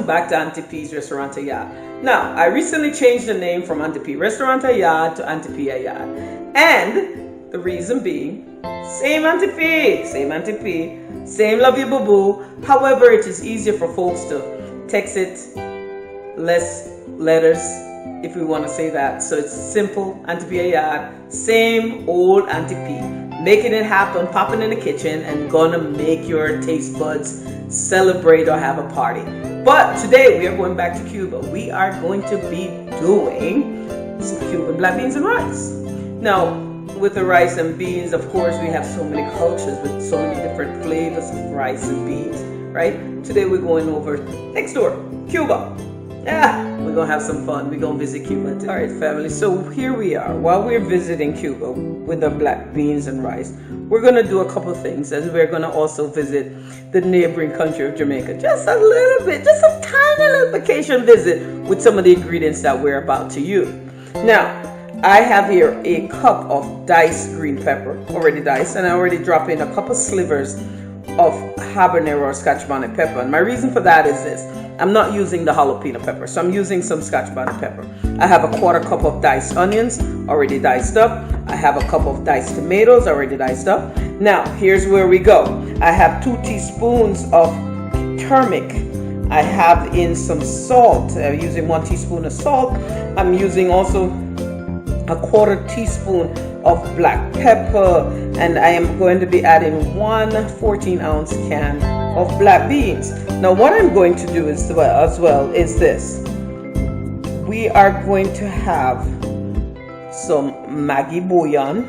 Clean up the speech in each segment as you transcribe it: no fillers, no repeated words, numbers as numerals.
welcome back to Aunty P's Restaurant Yard. Now, I recently changed the name from Aunty P Restaurant Yard to Aunty P Yard. And the reason being, same Aunty P, same love you boo boo. However, it is easier for folks to text it, less letters, if we want to say that. So it's simple, Aunty P Yard, same old Aunty P. Making it happen, popping in the kitchen, and gonna make your taste buds celebrate or have a party. But today we are going back to Cuba. We are going to be doing some Cuban black beans and rice. Now, with the rice and beans, of course, we have so many cultures with so many different flavors of rice and beans, right? Today we're going over next door, Cuba. Yeah, we're gonna have some fun. We're gonna visit Cuba today. All right, family, so here we are. While we're visiting Cuba with the black beans and rice, we're gonna do a couple things, as we're gonna also visit the neighboring country of Jamaica. Just a little bit, just a tiny little vacation visit with some of the ingredients that we're about to use. Now, I have here a cup of diced green pepper, already diced, and I already dropped in a couple slivers of habanero or Scotch bonnet pepper. And my reason for that is this: I'm not using the jalapeno pepper, so I'm using some Scotch bonnet pepper. I have a quarter cup of diced onions, already diced up. I have a cup of diced tomatoes, already diced up. Now, here's where we go. I have 2 teaspoons of turmic. I have in some salt. I'm using 1 teaspoon of salt. I'm using also a quarter teaspoon of black pepper, and I am going to be adding 1 14-ounce can of black beans. Now, what I'm going to do as well is this: we are going to have some Maggi bouillon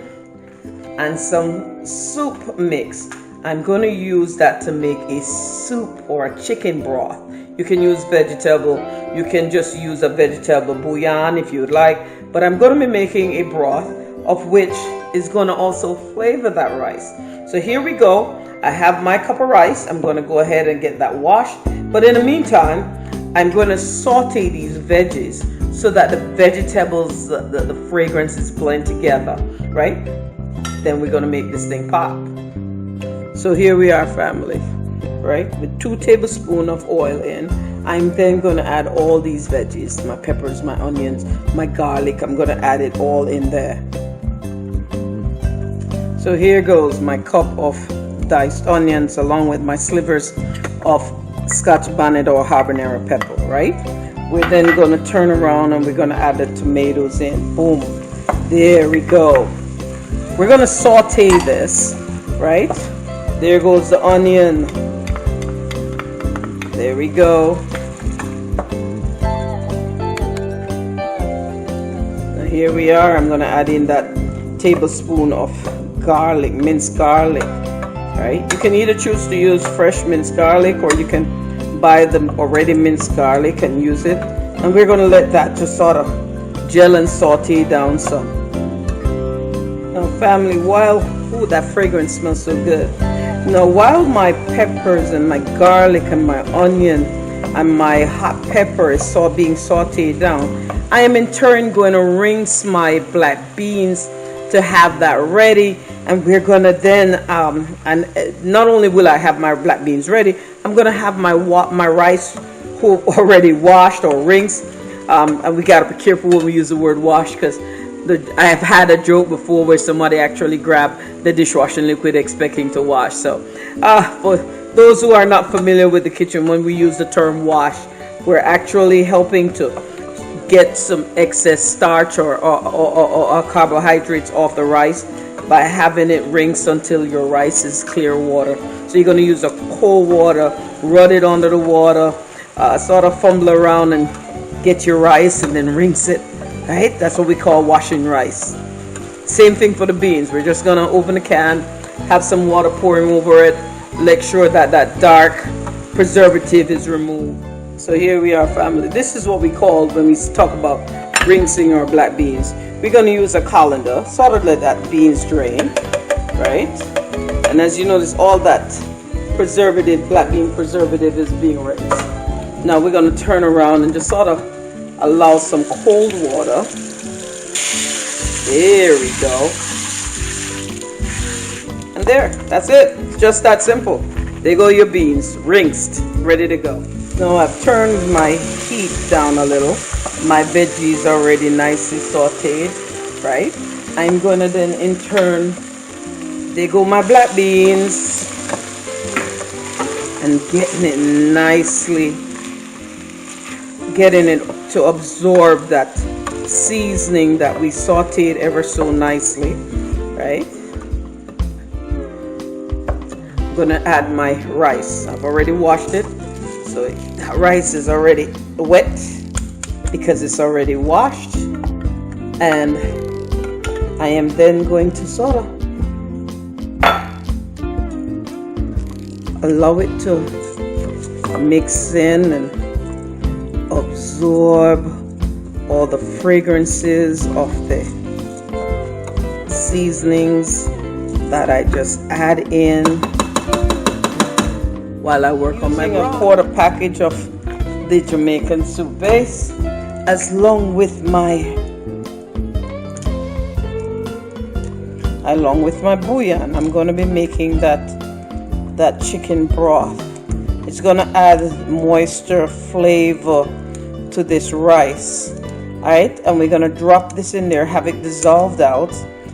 and some soup mix. I'm going to use that to make a soup or a chicken broth. You can use vegetable, you can just use a vegetable bouillon if you would like, but I'm going to be making a broth of which is going to also flavor that rice. So here we go. I have my cup of rice. I'm going to go ahead and get that washed. But in the meantime, I'm going to saute these veggies so that the vegetables, the fragrances blend together, right? Then we're going to make this thing pop. So here we are, family, right? With 2 tablespoons of oil in. I'm then going to add all these veggies, my peppers, my onions, my garlic. I'm going to add it all in there. So here goes my cup of diced onions along with my slivers of Scotch bonnet or habanero pepper, right? We're then going to turn around and we're going to add the tomatoes in. Boom. There we go. We're going to saute this, right? There goes the onion. There we go. Now here we are. I'm going to add in that tablespoon of garlic, minced garlic. Right? You can either choose to use fresh minced garlic, or you can buy the already minced garlic and use it. And we're going to let that just sort of gel and saute down some. Now, family, while that fragrance smells so good. Now, while my peppers and my garlic and my onion and my hot pepper is being sauteed down, I am in turn going to rinse my black beans to have that ready. And we're gonna then, and not only will I have my black beans ready, I'm gonna have my rice already washed or rinsed. And we gotta be careful when we use the word wash, because I have had a joke before where somebody actually grabbed the dishwashing liquid expecting to wash. So, for those who are not familiar with the kitchen, when we use the term wash, we're actually helping to get some excess starch or carbohydrates off the rice by having it rinsed until your rice is clear water. So you're going to use a cold water, rub it under the water, sort of fumble around and get your rice and then rinse it, right? That's what we call washing rice. Same thing for the beans. We're just going to open the can, have some water pouring over it, make sure that that dark preservative is removed. So here we are, family. This is what we call when we talk about rinsing our black beans. We're going to use a colander, sort of let that beans drain, right? And as you notice, all that preservative, black bean preservative, is being rinsed. Now we're going to turn around and just sort of allow some cold water. There we go. And there, that's it. It's just that simple. There go your beans, rinsed, ready to go. Now I've turned my heat down a little. My veggies are already nicely sauteed, right? I'm gonna then in turn, there go my black beans, and getting it nicely, getting it to absorb that seasoning that we sauteed ever so nicely, right? I'm gonna add my rice. I've already washed it, so that rice is already wet because it's already washed, and I am then going to sort of allow it to mix in and absorb all the fragrances of the seasonings that I just add in while I work on my quarter package of the Jamaican soup base, along with my bouillon. I'm going to be making that chicken broth. It's going to add moisture, flavor to this rice. Alright, and we're going to drop this in there, have it dissolved out.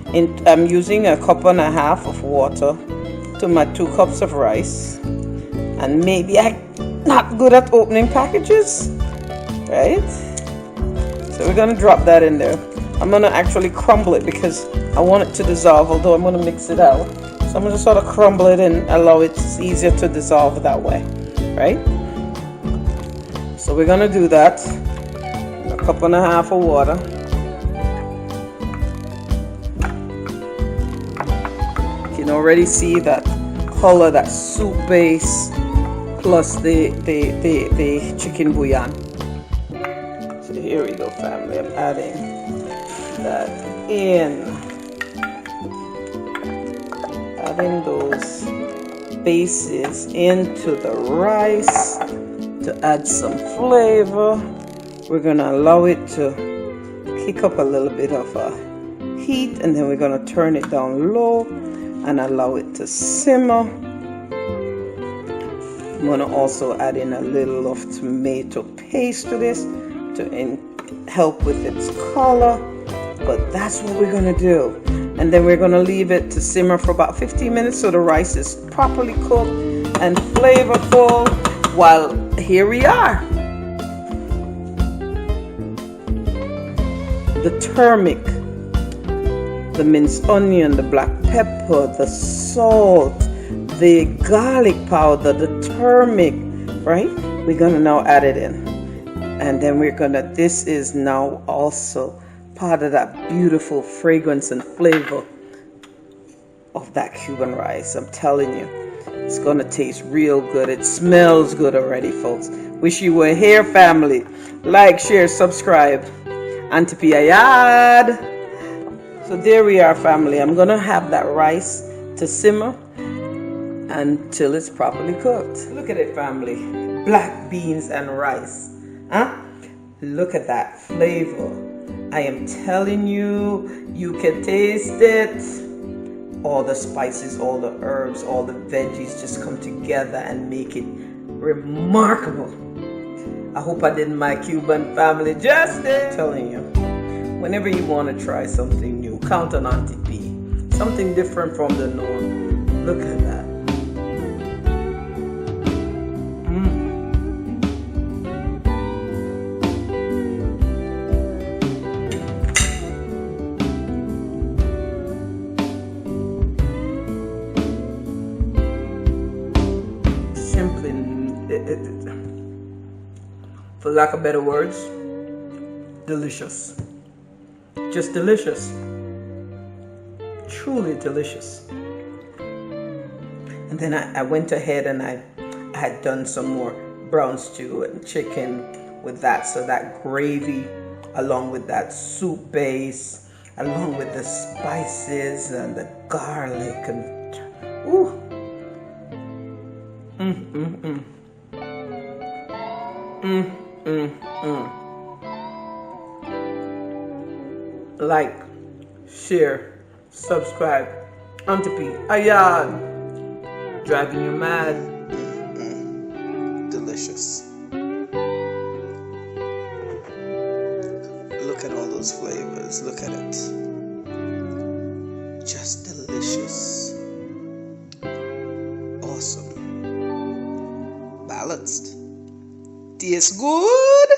I'm using 1.5 cups of water to my 2 cups of rice. And maybe I'm not good at opening packages, right? So we're going to drop that in there. I'm going to actually crumble it because I want it to dissolve, although I'm going to mix it out. So I'm going to sort of crumble it and allow it easier to dissolve that way, right? So we're going to do that. 1.5 cups of water. You can already see that color, that soup base, plus the chicken bouillon. So here we go, family. I'm adding that in. Adding those bases into the rice to add some flavor. We're going to allow it to kick up a little bit of heat, and then we're going to turn it down low and allow it to simmer. I'm going to also add in a little of tomato paste to this to help with its color, but that's what we're going to do. And then we're going to leave it to simmer for about 15 minutes so the rice is properly cooked and flavorful. While here we are. The turmic, the minced onion, the black pepper, the salt, the garlic powder, the turmic, right? We're going to now add it in. And then this is now also part of that beautiful fragrance and flavor of that Cuban rice. I'm telling you, it's going to taste real good. It smells good already, folks. Wish you were here, family. Like, share, subscribe. Aunty Ayad. So there we are, family. I'm going to have that rice to simmer until it's properly cooked. Look at it, family. Black beans and rice. Huh? Look at that flavor. I am telling you, you can taste it. All the spices, all the herbs, all the veggies just come together and make it remarkable. I hope I did my Cuban family justice. I'm telling you, whenever you want to try something new, count on Aunty P. Something different from the norm. Look at that. For lack of better words, delicious. Just delicious. Truly delicious. And then I went ahead and I had done some more brown stew and chicken with that. So that gravy, along with that soup base, along with the spices and the garlic and ooh. Like, share, subscribe. Aunty P. Ayad. Driving you mad. Delicious. those flavors. Look at it. Just delicious. Awesome. Balanced. Tastes good.